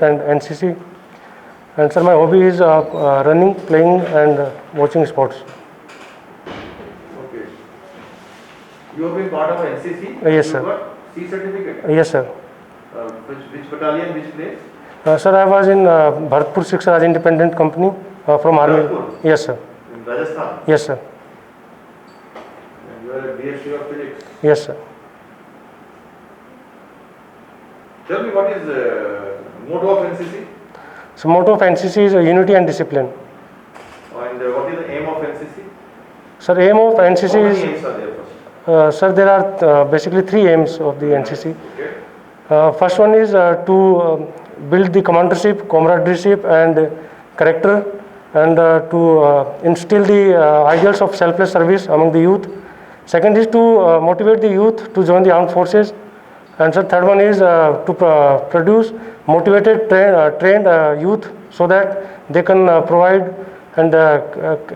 sports and NCC. And sir, my hobby is running, playing, and watching sports. Okay. You have been part of NCC? Yes, you sir. got C certificate? Yes, sir. Which battalion, which place? Sir, I was in Bharatpur Six Raj Independent Company from Army. Bharatpur? Yes, sir. In Rajasthan? Yes, sir. And you are a DSC of physics? Yes, sir. Tell me what is motto of NCC? So, motto of NCC is unity and discipline. And what is the aim of NCC? Sir, aim of How NCC many is, aims are there first? sir, there are basically 3 aims of the NCC. Okay. First one is to build the commandership, camaraderie, and character, and to instill the ideals of selfless service among the youth. Second is to motivate the youth to join the armed forces. And so third one is to produce motivated, trained youth so that they can provide and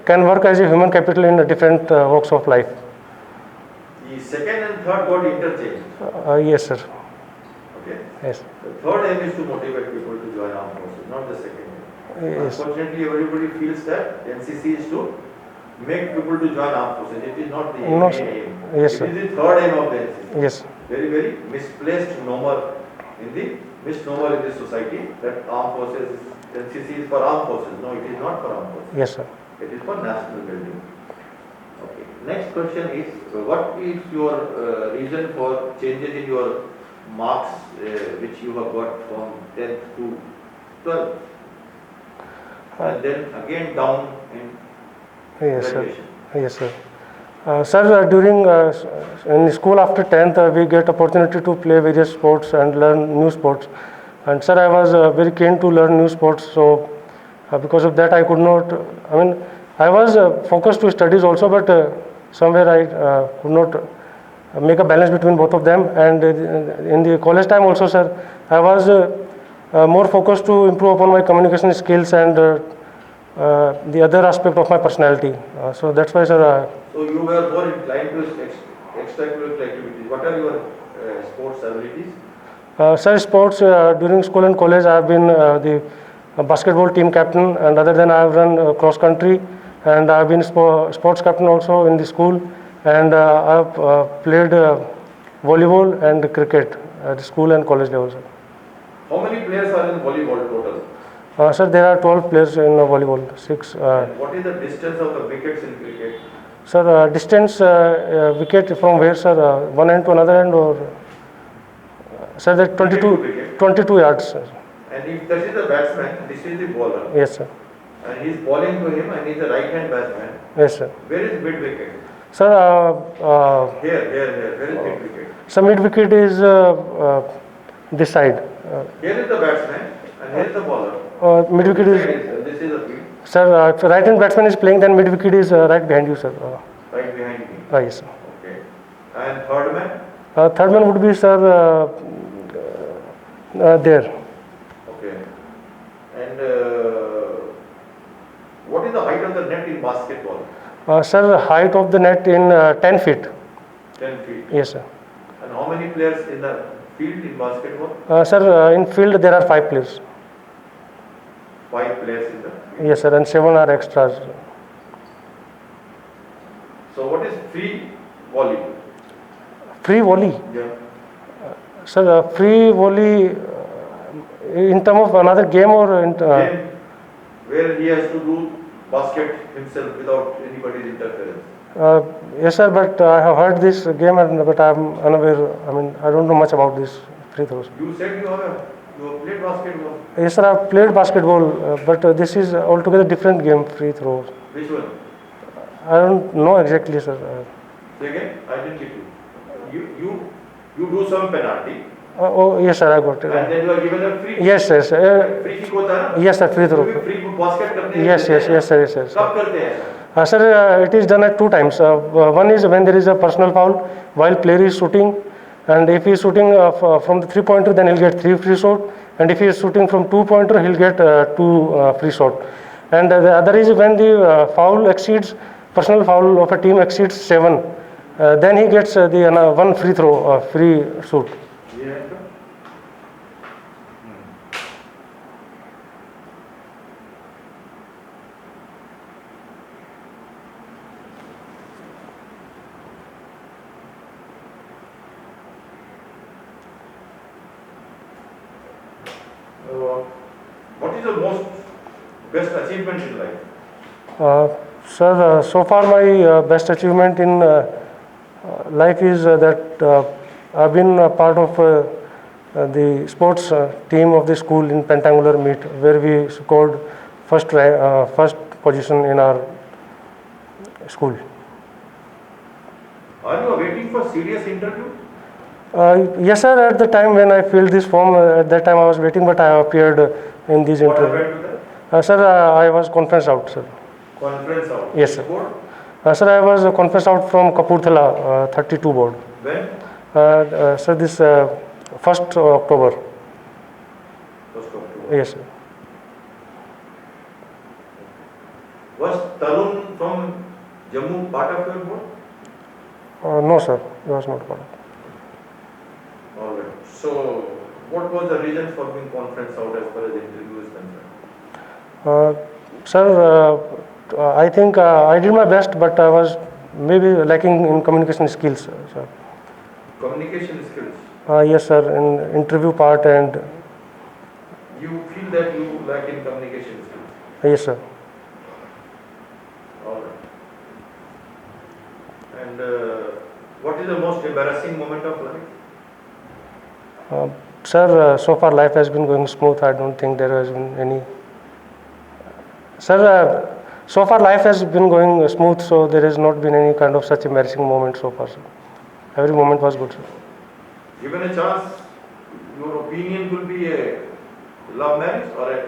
can work as a human capital in different walks of life. The second and third got interchanged. Yes, sir. Okay. Yes. The third aim is to motivate people to join armed forces, not the second aim. Yes. Unfortunately, everybody feels that NCC is to make people to join armed forces. It is not the No, main sir. aim. Yes, it sir. is the third aim of the NCC. Yes. Very, very misplaced misnomer in this society that armed forces, NCC is for armed forces. No, it is not for armed forces. Yes, sir. It is for national building. Okay. Next question is, what is your reason for changes in your marks which you have got from 10th to 12th? And then again down in Yes, sir. graduation. Yes, sir. Sir, during in school after 10th, we get opportunity to play various sports and learn new sports. And sir, I was very keen to learn new sports. So because of that, I could not. I mean, I was focused to studies also, but somewhere I could not make a balance between both of them. And in the college time also, sir, I was more focused to improve upon my communication skills and the other aspect of my personality. So that's why, sir. So you were more inclined to extracurricular activities. What are your sports abilities? Sir, sports during school and college, I have been the basketball team captain, and other than I have run cross country, and I have been sports captain also in the school, and I have played volleyball and cricket at school and college level, sir. How many players are in volleyball total? Sir, there are 12 players in volleyball. 6. And what is the distance of the wickets in cricket? Sir, distance wicket from where, sir? One end to another end, or sir, that 22 yards, sir. And if this is the batsman, this is the bowler, Yes, sir. and he is bowling to him, and he is a right-hand batsman, Yes, sir. where is mid wicket? Sir, Here. Where is mid wicket? so mid wicket is this side. Here is the batsman, and here is the bowler. Mid wicket This is, side is, this is the field, sir, if right hand batsman is playing, then mid wicket is right behind you, sir. right behind me. Yes, sir. Okay. And third man? Third man would be, sir, there. Okay. And what is the height of the net in basketball? Sir, height of the net in 10 feet. 10 feet. Yes, sir. And how many players in the field in basketball? Sir, in field there are 5 players. 5 players in the field. Yes, sir, and 7 are extras. So what is free volley? Free volley. Yeah. Sir, free volley in terms of another game or in, Game where he has to do basket himself without anybody's interference. yes, sir, but I have heard this game, but I am unaware. I mean, I don't know much about this free throws. You said you have played basketball. Yes, sir, I have played basketball, but this is altogether different game, free throws. Which one? I don't know exactly, sir. Say again, I didn't get you. You do some penalty Oh, yes, sir, I got and it. then you are given a free. Yes, yes, Free kick होता है ना? yes, sir, free throw. तो भी free basket करते हैं. Yes, yes, yes, sir, yes, sir. कब करते हैं? Sir, it is done at 2 times. One is when there is a personal foul while player is shooting, and if he is shooting from the 3-pointer, then he'll get 3 free shot, and if he is shooting from 2-pointer, he'll get 2 free shot. And the other is when the foul exceeds, personal foul of a team exceeds 7, then he gets the 1 free throw, free shoot. ये है तो? what is the most best achievement in life? Sir, so far my best achievement in life is that I've been a part of the sports team of the school in pentangular meet, where we scored first position in our school. Are you waiting for serious interview? Yes, sir. At the time when I filled this form, at that time I was waiting, but I appeared in this What interview. happened to that? Sir, I was conference out, sir. Conference out. Yes, sir. Board? Sir, I was conference out from Kapurthala, 32 board. When? Sir, this 1st October. First October. Yes, sir. Was Tarun from Jammu part of your board? No, sir. It was not part of. All right. So, what was the reason for being conference out as far as the interview is concerned? Sir, I think I did my best, but I was maybe lacking in communication skills, sir. Communication skills. Yes, sir. In interview part and You feel that you lack in communication skills. yes, sir. All right. And what is the most embarrassing moment of life? Sir, so far life has been going smooth. I don't think there has been any. Sir, so far life has been going smooth, so there has not been any kind of such embarrassing moment so far, sir. Every moment was good, sir. Given a chance, your opinion will be a love marriage or a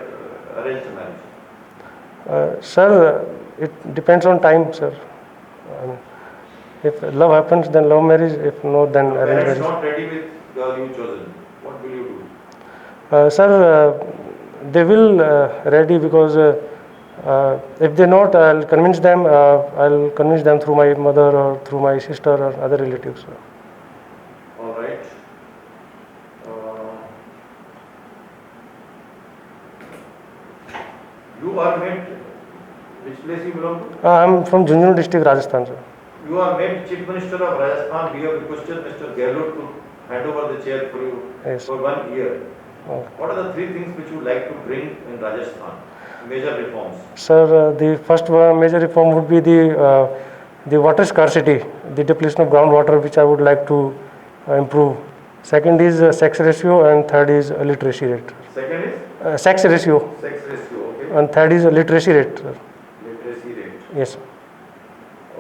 arranged marriage? Sir, it depends on time, sir. I mean, if love happens, then love marriage. If not, then Your arranged parents marriage. not ready with girl you chosen. What will you do? Sir, they will ready because if they not, I'll convince them. I'll convince them through my mother or through my sister or other relatives. All right. You are made, which place you belong to? I'm from Jhunjhunu district, Rajasthan, sir. You are made Chief Minister of Rajasthan. We have requested Mr. Gehlot to hand over the chair for you Yes. for 1 year. Oh. What are the three things which you like to bring in Rajasthan? Major reforms. Sir, the first major reform would be the water scarcity, the depletion of groundwater, which I would like to improve. Second is sex ratio, and third is literacy rate. Second is Sex ratio, sex ratio. Okay. and third is literacy rate, sir. Literacy rate. Yes, sir.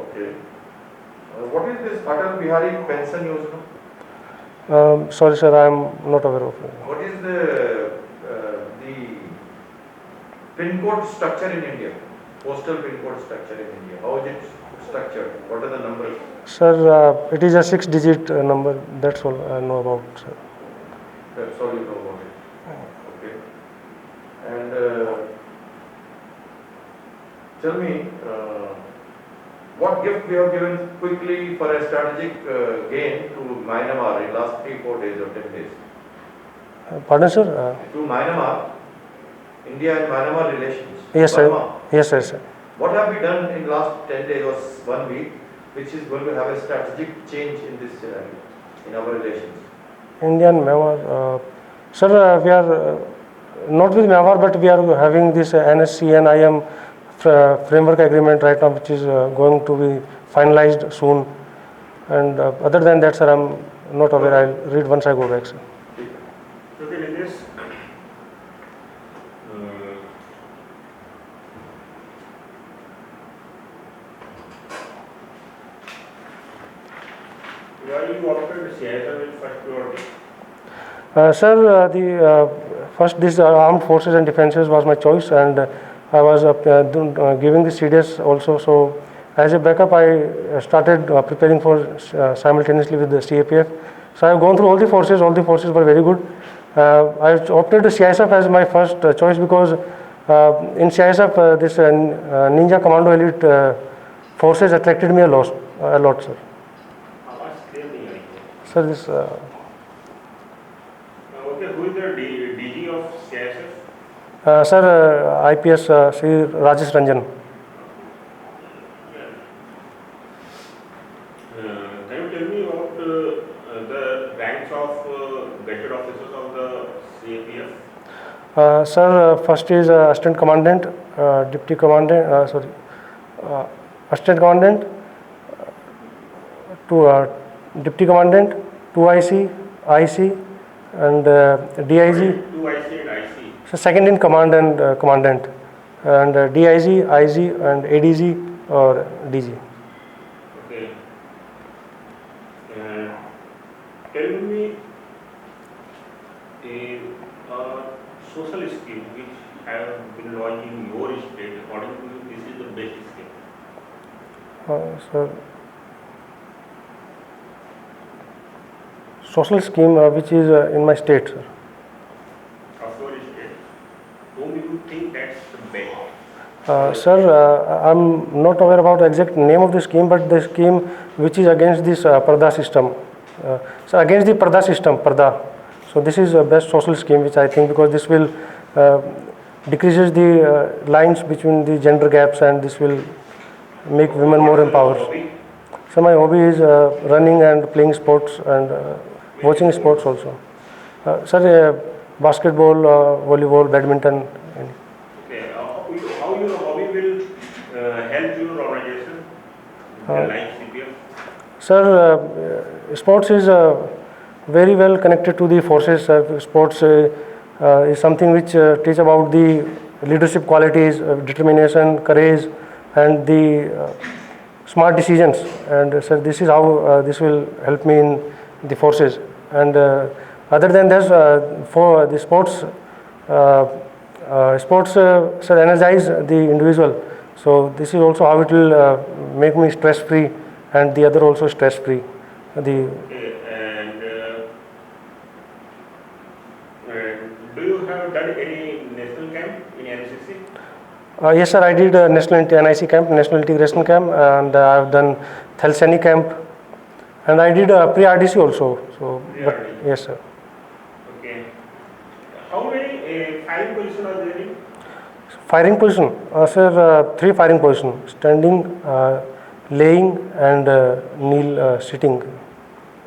Okay. What is this Atal Bihari Pension Yojana? Sorry, sir, I am not aware of it. What is the pin code structure in India? Postal pin code structure in India. How is it structured? What are the numbers? Sir, it is a 6-digit number. That's all I know about, sir. That's all you know about it. Okay. And tell me, what gift we have given quickly for a strategic gain to Myanmar in last 3-4 days or 10 days? Pardon, sir? To Myanmar, India and Myanmar relations. Yes, sir. Burma. Yes, sir. What have we done in last 10 days or 1 week, which is going to have a strategic change in this scenario, in our relations? Indian Myanmar. Sir, we are not with Myanmar, but we are having this NSC and IM framework agreement right now, which is going to be finalized soon. And other than that, sir, I'm not aware. I'll read once I go back, sir. Okay, Nilesh. Why you opted CISR with first priority? Sir, the first this armed forces and defenses was my choice, and I was giving the CDS also. So as a backup, I started preparing for simultaneously with the CAPF. So I have gone through all the forces. All the forces were very good. I opted to CISF as my first choice because in CISF this Ninja Commando Elite forces attracted me a lot, sir. Sir, this. Okay, who is the DG of CISF? Sir, IPS Sri Rajesh Ranjan. Can you tell me about the ranks of gadget officers of the CAPF? Sir, first is assistant commandant, deputy commandant, assistant commandant, to deputy commandant, 2 IC, and DIG. 2 IC and IC. So second in command and commandant, and DIG, IG, and ADG or DG. Okay. Tell me a social scheme which have been launched in your state. According to you, this is the best scheme. Sir, social scheme which is in my state, sir. Of your state, whom you think that's the best? Sir, I'm not aware about the exact name of the scheme, but the scheme which is against this Parda system. So against the Parda system, Parda. So this is the best social scheme which I think, because this will decreases the lines between the gender gaps, and this will make women more empowered. Hobby? So my hobby is running and playing sports and watching sports also. Sir, basketball, volleyball, badminton. Okay. How your hobby will help your organization? Like CPF? Sir, sports is very well connected to the forces. Sports is something which teach about the leadership qualities, determination, courage, and the smart decisions. And sir, this is how this will help me in the forces. And other than this, for the sports, sir, energize the individual. So this is also how it will make me stress free, and the other also stress free. The Okay. And do you have done any national camp in NCC? Yes, sir, I did National NIC camp, National Integration camp, and I have done Thalsani camp, and I did pre-RDC also. So, but Pre-RDC. yes, sir. Okay. How many firing positions are there in? Firing position, sir, 3 firing position: standing, laying, and kneel, sitting.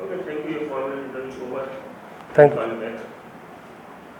Okay, thank you for your so much. Thank you.